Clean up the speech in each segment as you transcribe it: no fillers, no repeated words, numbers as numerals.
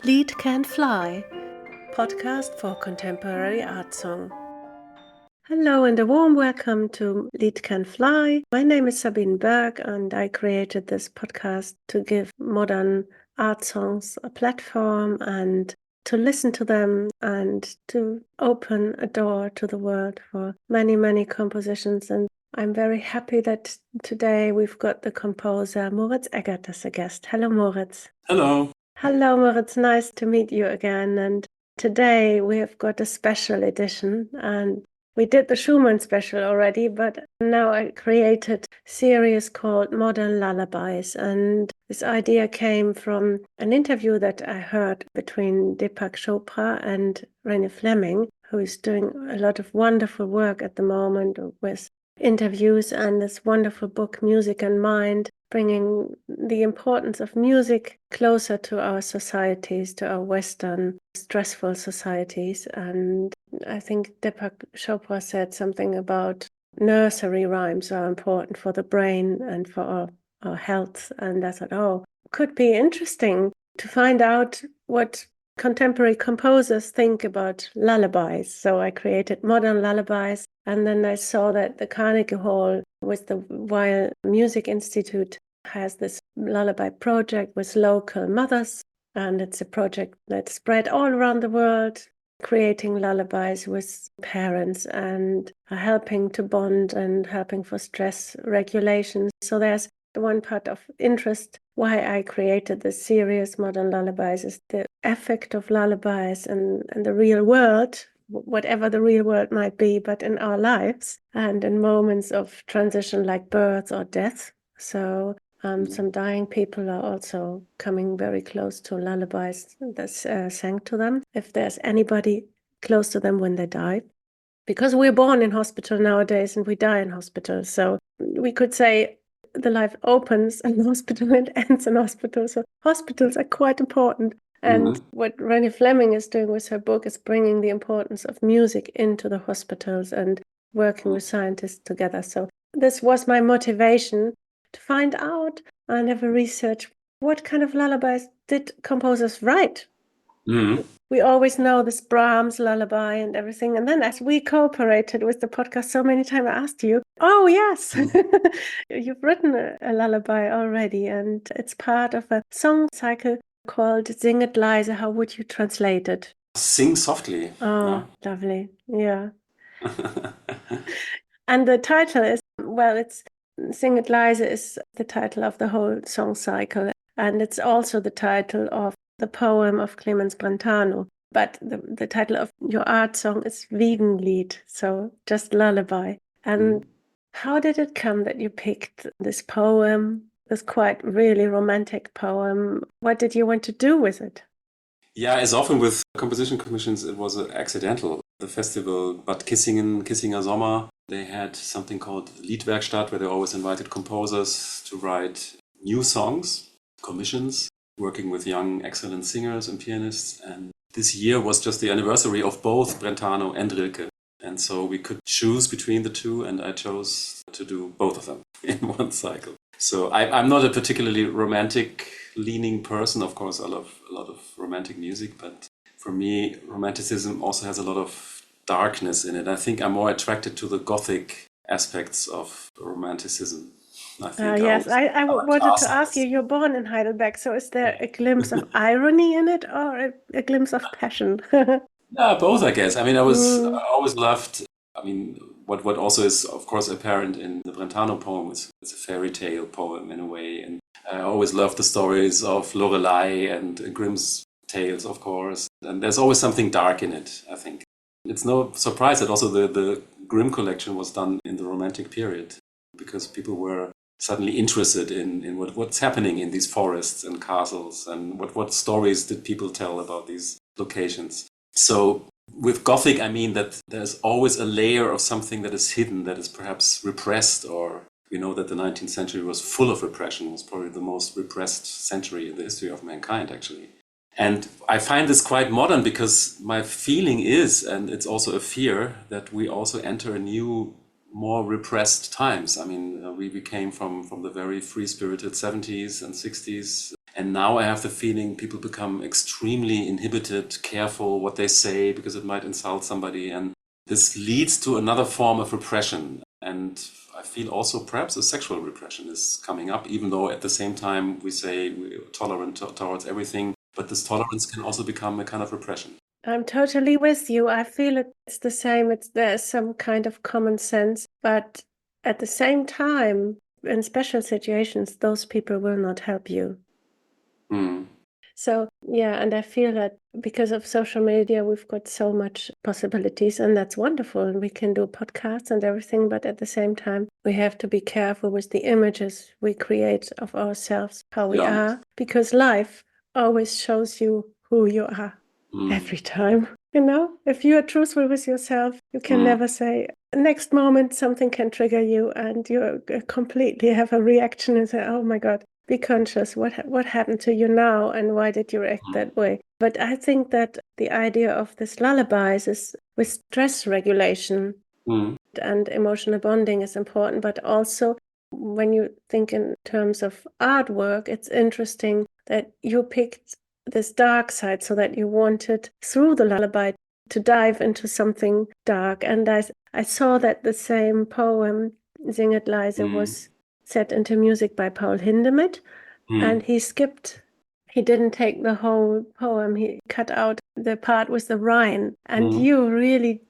Lied Can Fly, podcast for contemporary art song. Hello and a warm welcome to Lied Can Fly. My name is Sabine Bergk and I created this podcast to give modern art songs a platform and to listen to them and to open a door to the world for many, many compositions. And I'm very happy that today we've got the composer Moritz Eggert as a guest. Hello, Moritz. Hello. Hello, Moritz. Nice to meet you again. And today we have got a special edition. And we did the Schumann special already, but now I created a series called Modern Lullabies. And this idea came from an interview that I heard between Deepak Chopra and René Fleming, who is doing a lot of wonderful work at the moment with interviews and this wonderful book, Music and Mind, bringing the importance of music closer to our societies, to our Western stressful societies. And I think Deepak Chopra said something about nursery rhymes are important for the brain and for our health. And I thought, could be interesting to find out what contemporary composers think about lullabies. So I created Modern Lullabies. And then I saw that the Carnegie Hall with the Weil Music Institute has this lullaby project with local mothers. And it's a project that's spread all around the world, creating lullabies with parents and helping to bond and helping for stress regulation. So there's the one part of interest why I created this series, Modern Lullabies, is the effect of lullabies and the real world, whatever the real world might be, but in our lives and in moments of transition like birth or death. So some dying people are also coming very close to lullabies that's sang to them, if there's anybody close to them when they die. Because we're born in hospital nowadays and we die in hospital. So we could say the life opens in hospital and ends in hospital. So hospitals are quite important. And what René Fleming is doing with her book is bringing the importance of music into the hospitals and working with scientists together. So this was my motivation to find out and have a research. What kind of lullabies did composers write? We always know this Brahms lullaby and everything. And then as we cooperated with the podcast so many times, I asked you, oh, yes, you've written a lullaby already. And it's part of a song cycle called Sing It Leise. How would you translate it? Sing softly. Oh, lovely. Yeah. And the title is, it's Sing It Leise is the title of the whole song cycle. And it's also the title of the poem of Clemens Brentano. But the title of your art song is Wiegenlied, so just lullaby. And how did it come that you picked this poem, this quite really romantic poem? What did you want to do with it? Yeah, as often with composition commissions, it was accidental. The festival Bad Kissinger Sommer, they had something called Liedwerkstatt, where they always invited composers to write new songs, commissions, working with young, excellent singers and pianists. And this year was just the anniversary of both Brentano and Rilke. And so we could choose between the two, and I chose to do both of them in one cycle. So I'm not a particularly romantic-leaning person. Of course, I love a lot of romantic music, but for me, romanticism also has a lot of darkness in it. I think I'm more attracted to the Gothic aspects of romanticism. Yes, I wanted to ask you, you're born in Heidelberg, so is there a glimpse of irony in it or a glimpse of passion? Yeah, both, I guess. I mean, I always loved, what also is, of course, apparent in the Brentano poem. It's a fairy tale poem in a way. And I always loved the stories of Lorelei and Grimm's tales, of course. And there's always something dark in it, I think. It's no surprise that also the Grimm collection was done in the Romantic period, because people were suddenly interested in what's happening in these forests and castles, and what stories did people tell about these locations. So with Gothic, I mean that there's always a layer of something that is hidden, that is perhaps repressed, or we know that the 19th century was full of repression. It was probably the most repressed century in the history of mankind, actually. And I find this quite modern, because my feeling is, and it's also a fear, that we also enter a new, more repressed times. I mean, we came from the very free-spirited 70s and 60s, And now I have the feeling people become extremely inhibited, careful what they say because it might insult somebody. And this leads to another form of repression. And I feel also perhaps a sexual repression is coming up, even though at the same time we say we're tolerant towards everything. But this tolerance can also become a kind of repression. I'm totally with you. I feel it's the same. There's some kind of common sense, but at the same time, in special situations, those people will not help you. Mm. So, yeah, and I feel that because of social media, we've got so much possibilities, and that's wonderful. And we can do podcasts and everything, but at the same time, we have to be careful with the images we create of ourselves, how we are, because life always shows you who you are every time. You know, if you are truthful with yourself, you can never say, next moment something can trigger you and you completely have a reaction and say, oh my God, be conscious. What happened to you now and why did you act that way? But I think that the idea of this lullabies is with stress regulation and emotional bonding is important, but also when you think in terms of artwork, it's interesting that you picked this dark side so that you wanted through the lullaby to dive into something dark. And I saw that the same poem, Sing It Leise, was set into music by Paul Hindemith, and he didn't take the whole poem, he cut out the part with the Rhine, and you were really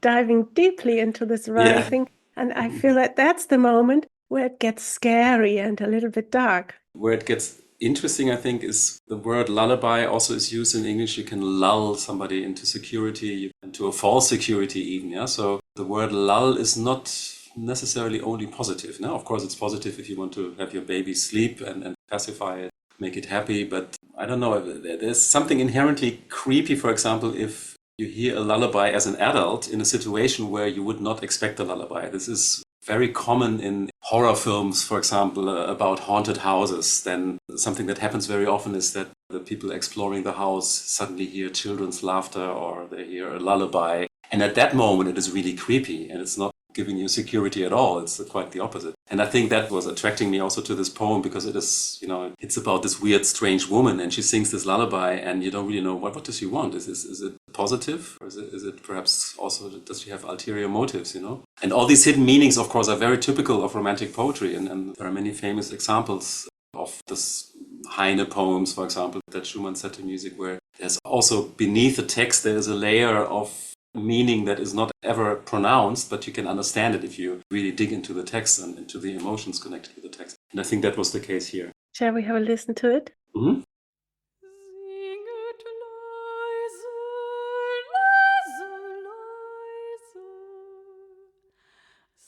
diving deeply into this Rhine thing, and I feel that that's the moment where it gets scary and a little bit dark. Where it gets interesting, I think, is the word lullaby also is used in English. You can lull somebody into security, into a false security even. Yeah. So the word lull is not necessarily only positive. Now, of course, it's positive if you want to have your baby sleep and pacify it, make it happy. But I don't know. There's something inherently creepy, for example, if you hear a lullaby as an adult in a situation where you would not expect a lullaby. This is very common in horror films, for example, about haunted houses. Then something that happens very often is that the people exploring the house suddenly hear children's laughter or they hear a lullaby. And at that moment, it is really creepy and it's not giving you security at all. It's quite the opposite. And I think that was attracting me also to this poem because it is, you know, it's about this weird, strange woman and she sings this lullaby and you don't really know what does she want? Is it positive or is it perhaps also, does she have ulterior motives, you know? And all these hidden meanings, of course, are very typical of romantic poetry. And there are many famous examples of this Heine poems, for example, that Schumann set to music, where there's also beneath the text, there is a layer of meaning that is not ever pronounced, but you can understand it if you really dig into the text and into the emotions connected to the text. And I think that was the case here. Shall we have a listen to it? Mm-hmm.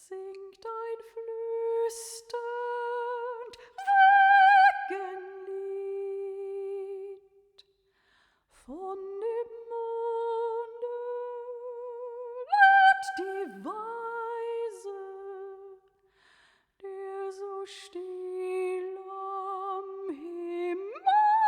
Singt ein flüsternd Wiegenlied von dem Monde, laut die Weise, der so still am Himmel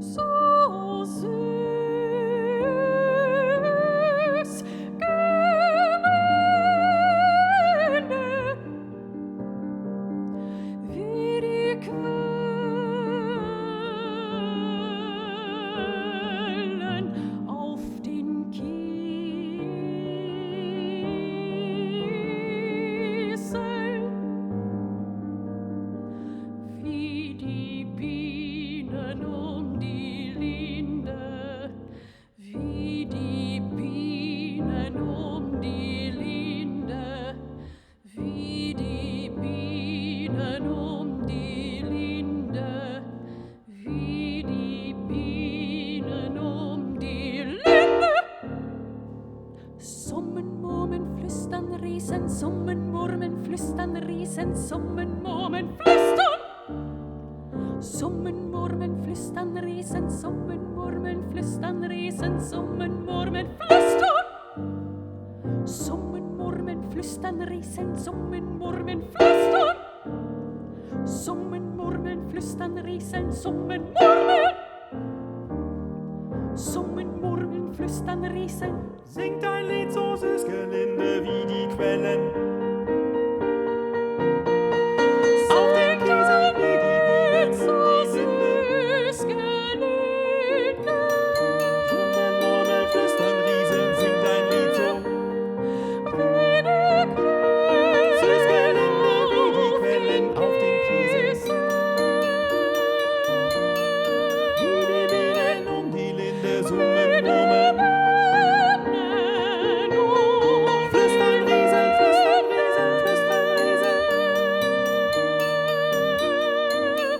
so süß Gelände, wie die Quellen auf den Kieseln, wie die Bienen die Linde, wie die Bienen die Linde, wie die Bienen die Linde, wie die Bienen die Linde. Summen, Murmeln, Flüstern, Riesen, Summen, Murmeln, Flüstern, Riesen, Summen, Murmeln, Flüstern. Summen, Murmeln, Flüstern, Riesen, Summen, Murmeln, Flüstern, Riesen, Summen, Murmeln, Flüstern. Summen, Murmeln, Flüstern, Riesen, Summen, Murmeln, Flüstern. Summen, Murmeln, Flüstern, Riesen, Summen, Murmeln. Summen, Murmeln, Flüstern, Riesen. Singt ein Lied so süß gelinde wie die Quellen. Auf den Kieseln wie die Bienen so die Linde. süß gelinde. Summen, Murmeln, Flüstern, Rieseln, singt ein Lied so süß gelinde wie die Quellen auf den Kieseln. Wie die Bienen die Linde, Summen, Murmeln. Flüstern, Riesen, flüstern, Riesen, flüstern, Riesen.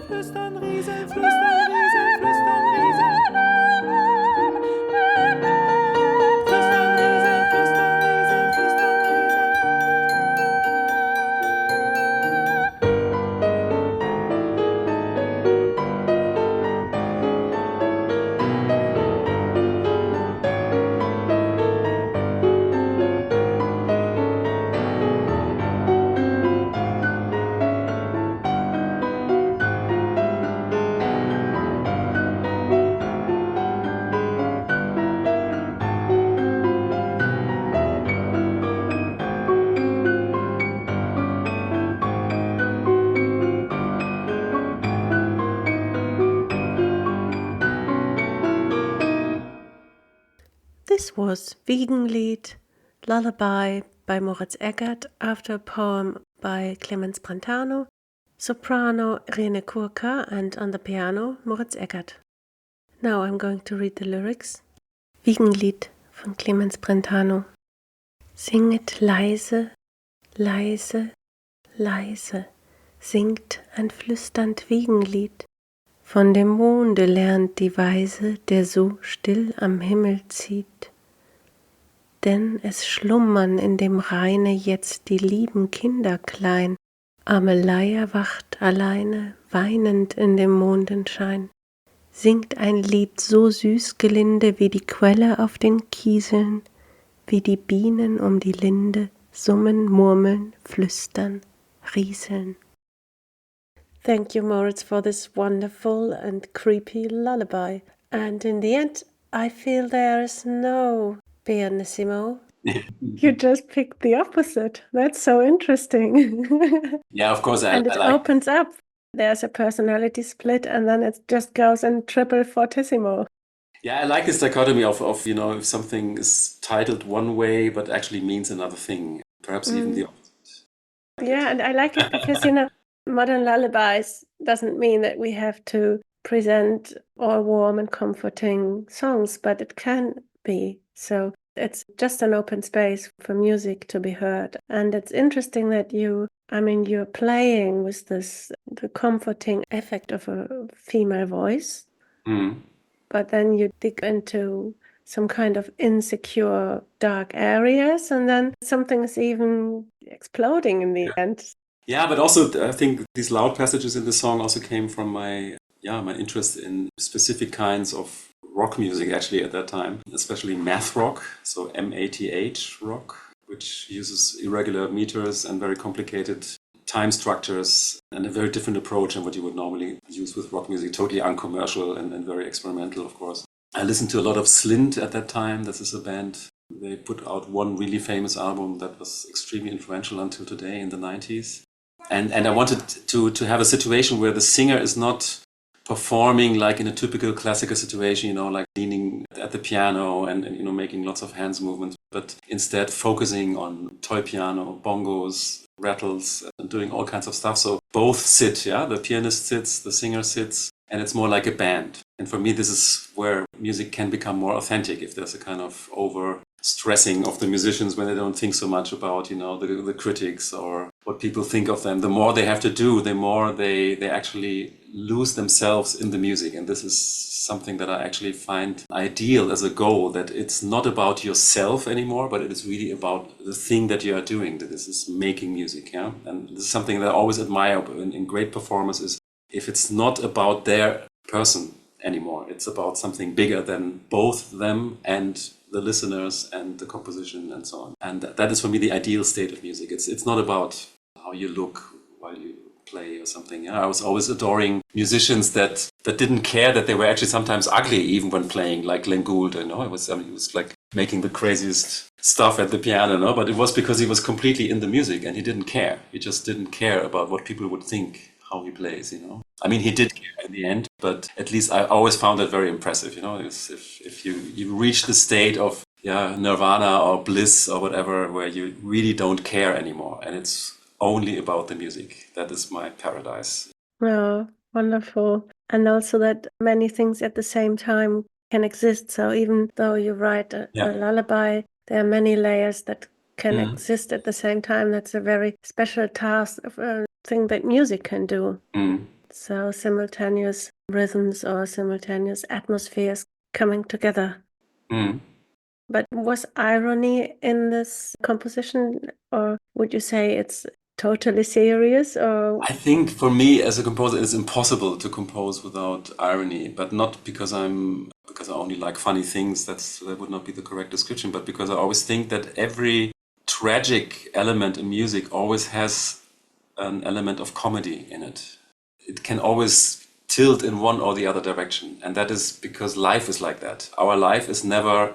Flüstern, Riesen, flüstern, Riesen, flüstern, Riesen. Flüstern, Riesen, flüstern, Riesen, flüstern, This was Wiegenlied, Lullaby by Moritz Eggert after a poem by Clemens Brentano, soprano Rene Kurka, and on the piano Moritz Eggert. Now I'm going to read the lyrics. Wiegenlied von Clemens Brentano. Singet leise, leise, leise, singt ein flüsternd Wiegenlied. Von dem Monde lernt die Weise, der so still am Himmel zieht. Denn es schlummern in dem Reine jetzt die lieben Kinder klein. Amelei erwacht alleine, weinend in dem Mondenschein. Singt ein Lied so süß gelinde wie die Quelle auf den Kieseln, wie die Bienen die Linde summen, murmeln, flüstern, rieseln. Thank you, Moritz, for this wonderful and creepy lullaby. And in the end, I feel there is no pianissimo. You just picked the opposite. That's so interesting. Yeah, of course. And it I like opens up. There's a personality split, and then it just goes in triple fortissimo. Yeah, I like this dichotomy of if something is titled one way but actually means another thing, perhaps even the opposite. Yeah, and I like it because, modern lullabies doesn't mean that we have to present all warm and comforting songs, but it can be. So it's just an open space for music to be heard. And it's interesting that you're playing with the comforting effect of a female voice, but then you dig into some kind of insecure, dark areas, and then something is even exploding in the end. Yeah, but also I think these loud passages in the song also came from my interest in specific kinds of rock music actually at that time, especially math rock, so MATH rock, which uses irregular meters and very complicated time structures and a very different approach than what you would normally use with rock music, totally uncommercial and very experimental, of course. I listened to a lot of Slint at that time. This is a band. They put out one really famous album that was extremely influential until today in the 90s. And I wanted to have a situation where the singer is not performing like in a typical classical situation, like leaning at the piano and making lots of hands movements, but instead focusing on toy piano, bongos, rattles, and doing all kinds of stuff. So both sit, the pianist sits, the singer sits, and it's more like a band. And for me, this is where music can become more authentic, if there's a kind of over-stressing of the musicians when they don't think so much about, the critics or what people think of them. The more they have to do, the more they actually lose themselves in the music. And this is something that I actually find ideal as a goal, that it's not about yourself anymore, but it is really about the thing that you are doing, that this is making music. And this is something that I always admire in great performers, is if it's not about their person anymore, it's about something bigger than both them and the listeners and the composition and so on. And that is for me the ideal state of music. It's not about how you look while you play or something. I was always adoring musicians that didn't care that they were actually sometimes ugly even when playing, like Glenn Gould. He was like making the craziest stuff at the piano, but it was because he was completely in the music and he didn't care. He just didn't care about what people would think how he plays, I mean, he did care in the end, but at least I always found that very impressive, if you reach the state of nirvana or bliss or whatever, where you really don't care anymore and it's only about the music. That is my paradise. Oh, wonderful. And also that many things at the same time can exist. So even though you write a lullaby, there are many layers that can exist at the same time. That's a very special task, of a thing that music can do. So simultaneous rhythms or simultaneous atmospheres coming together. But was irony in this composition, or would you say it's totally serious? Or I think for me as a composer, it's impossible to compose without irony, but not because I only like funny things. That would not be the correct description, but because I always think that every tragic element in music always has an element of comedy in it. It can always tilt in one or the other direction, and that is because life is like that. Our life is never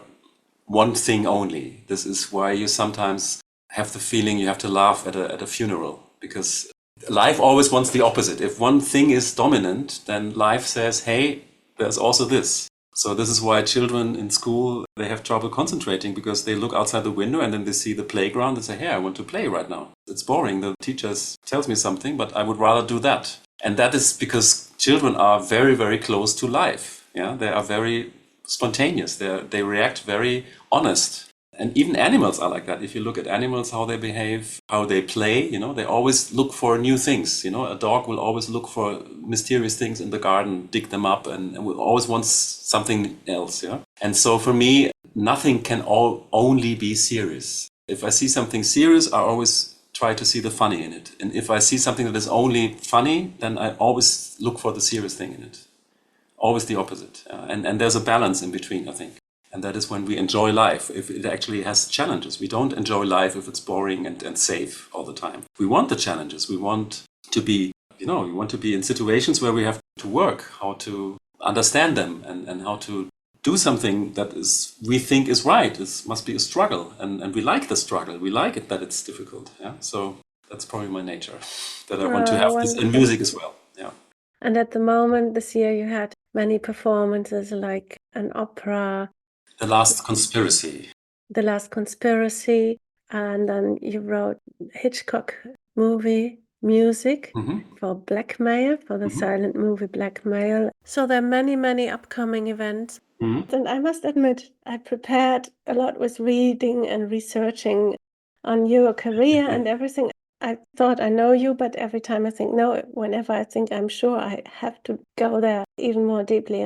one thing only. This is why you sometimes have the feeling you have to laugh at a funeral, because life always wants the opposite. If one thing is dominant, then life says, hey, there's also this. So this is why children in school, they have trouble concentrating, because they look outside the window and then they see the playground and say, hey, I want to play right now. It's boring. The teacher tells me something, but I would rather do that. And that is because children are very, very close to life. They are very spontaneous. They react very honest. And even animals are like that. If you look at animals, how they behave, how they play, they always look for new things. A dog will always look for mysterious things in the garden, dig them up, and will always want something else. And so for me, nothing can only be serious. If I see something serious, I always try to see the funny in it. And if I see something that is only funny, then I always look for the serious thing in it. Always the opposite. And there's a balance in between, I think. And that is when we enjoy life, if it actually has challenges. We don't enjoy life if it's boring and safe all the time. We want the challenges. We want to be, we want to be in situations where we have to work, how to understand them and how to do something that we think is right. This must be a struggle. And we like the struggle. We like it that it's difficult. So that's probably my nature, that I want to have this in music as well. And at the moment, this year, you had many performances, like an opera, The Last Conspiracy. The Last Conspiracy, and then you wrote Hitchcock movie music for Blackmail, for the silent movie Blackmail. So there are many, many upcoming events. And I must admit, I prepared a lot with reading and researching on your career and everything. I thought I know you, but every time I think, no, whenever I think I'm sure, I have to go there even more deeply.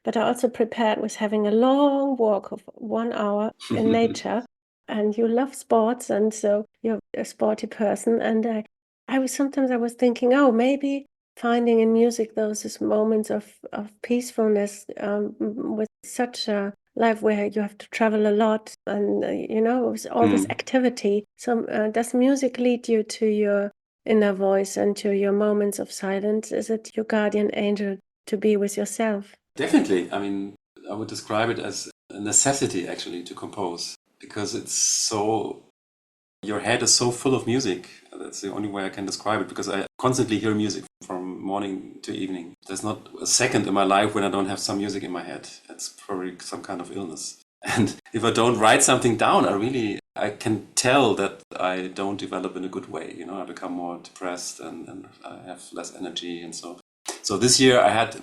But I also prepared with having a long walk of 1 hour in nature. And you love sports, and so you're a sporty person. And I was thinking, oh, maybe finding in music those moments of peacefulness with such a life where you have to travel a lot and, with all this activity. So does music lead you to your inner voice and to your moments of silence? Is it your guardian angel to be with yourself? Definitely. I mean, I would describe it as a necessity actually to compose, because it's so, your head is so full of music. That's the only way I can describe it, because I constantly hear music from morning to evening. There's not a second in my life when I don't have some music in my head. It's probably some kind of illness. And if I don't write something down, I can tell that I don't develop in a good way. You know, I become more depressed and I have less energy. And so this year I had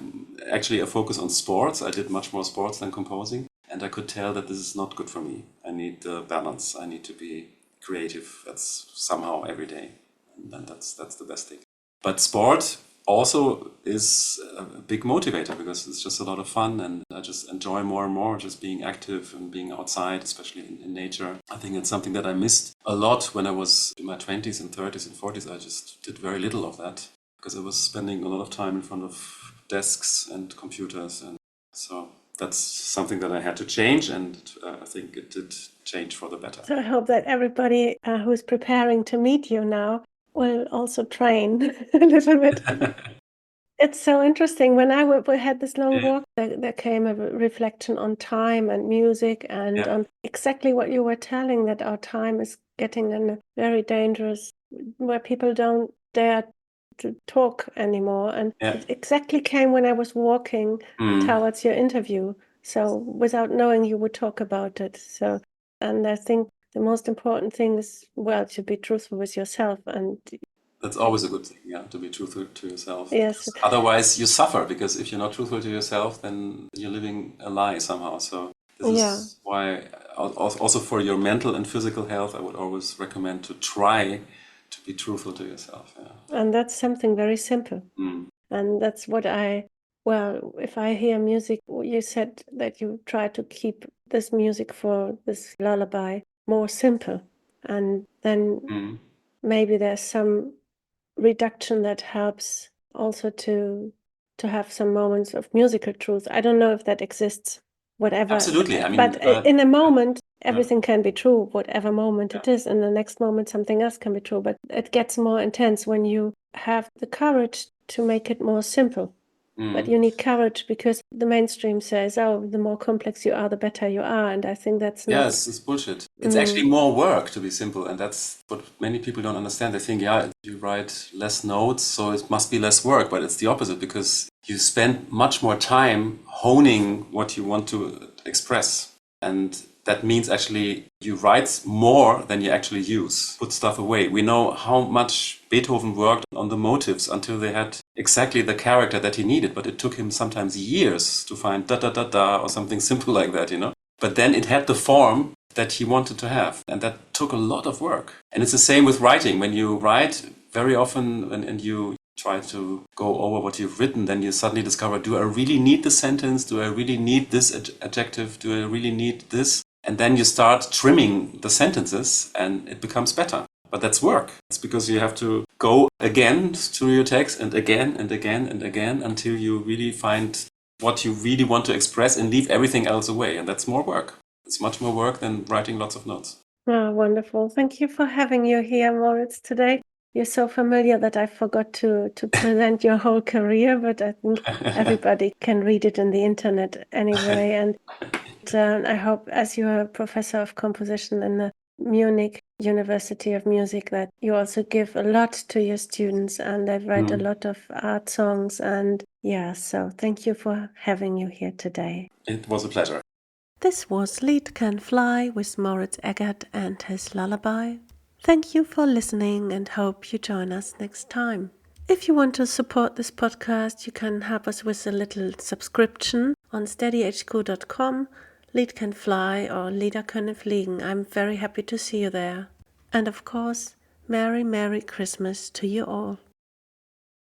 actually a focus on sports. I did much more sports than composing. And I could tell that this is not good for me. I need the balance. I need to be creative. That's somehow every day. And that's the best thing. But sport also is a big motivator, because it's just a lot of fun, and I just enjoy more and more just being active and being outside, especially in nature. I think it's something that I missed a lot when I was in my 20s and 30s and 40s. I just did very little of that because I was spending a lot of time in front of desks and computers, and so that's something that I had to change, and I think it did change for the better. So I hope that everybody who's preparing to meet you now will also train a little bit. It's so interesting. When we had this long walk, there came a reflection on time and music and on exactly what you were telling, that our time is getting in a very dangerous, where people don't dare to talk anymore. And it exactly came when I was walking towards your interview. So without knowing, you would talk about it. So, and I think the most important thing is, well, to be truthful with yourself. And that's always a good thing, to be truthful to yourself. Yes. Otherwise, you suffer, because if you're not truthful to yourself, then you're living a lie somehow. So this is why, also for your mental and physical health, I would always recommend to try to be truthful to yourself. And that's something very simple. And that's what if I hear music, you said that you try to keep this music for this lullaby more simple. And then maybe there's some reduction that helps also to have some moments of musical truth. I don't know if that exists, whatever. Absolutely. I mean, but in a moment, everything can be true, whatever moment it is. In the next moment, something else can be true. But it gets more intense when you have the courage to make it more simple. But you need courage, because the mainstream says, the more complex you are, the better you are. And I think that's not... Yes, it's bullshit. It's actually more work to be simple. And that's what many people don't understand. They think, you write less notes, so it must be less work. But it's the opposite, because you spend much more time honing what you want to express. And that means actually you write more than you actually use. Put stuff away. We know how much Beethoven worked on the motives until they had exactly the character that he needed, but it took him sometimes years to find da-da-da-da or something simple like that, But then it had the form that he wanted to have, and that took a lot of work. And it's the same with writing. When you write, very often, and you try to go over what you've written, then you suddenly discover, do I really need this sentence? Do I really need this adjective? Do I really need this? And then you start trimming the sentences, and it becomes better. But that's work. It's because you have to go again through your text, and again and again and again, until you really find what you really want to express and leave everything else away. And that's more work. It's much more work than writing lots of notes. Oh, wonderful. Thank you for having you here, Moritz, today. You're so familiar that I forgot to present your whole career, but I think everybody can read it in the internet anyway. And I hope, as you're a professor of composition in the Munich University of Music, that you also give a lot to your students, and they've read a lot of art songs. And so thank you for having you here today. It was a pleasure. This was Lied Can Fly with Moritz Eggert and his lullaby. Thank you for listening, and hope you join us next time. If you want to support this podcast, you can help us with a little subscription on steadyhq.com, Lied Can Fly or Lieder können fliegen. I'm very happy to see you there. And of course, Merry, Merry Christmas to you all.